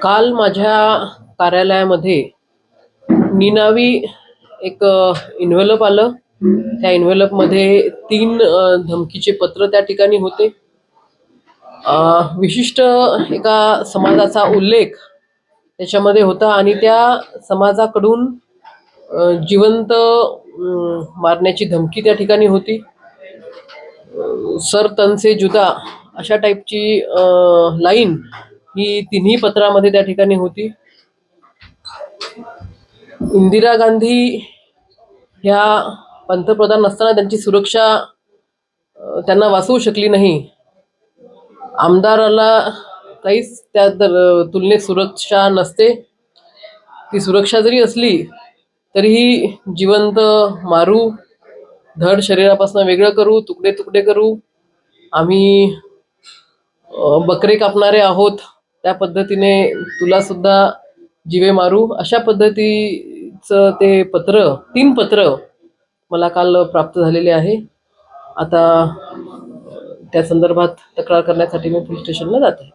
काल माझ्या कार्यालयामध्ये निनावी एक इन्व्हलप आलं. त्या इन्व्हलपमध्ये 3 धमकीचे पत्र त्या ठिकाणी होते. विशिष्ट एका समाजाचा उल्लेख त्याच्यामध्ये होता आणि त्या समाजाकडून जिवंत मारण्याची धमकी त्या ठिकाणी होती. सर तन से जुदा अशा टाईपची लाईन ही तिन्ही पत्रामध्ये त्या ठिकाणी होती. इंदिरा गांधी ह्या पंतप्रधान असताना त्यांची सुरक्षा त्यांना वाचवू शकली नाही. आमदाराला काहीच त्या तुलनेत सुरक्षा नसते. ती सुरक्षा जरी असली तरीही जिवंत मारू, धड शरीरापासून वेगळं करू, तुकडे तुकडे करू, आम्ही बकरे कापणारे आहोत, त्या पद्धतीने तुला सुद्धा जीवे मारू, अशा पद्धतीचं ते 3 पत्र मला काल प्राप्त झालेले आहे. आता त्या संदर्भात तक्रार करण्यासाठी मी पोलीस स्टेशनला जाते.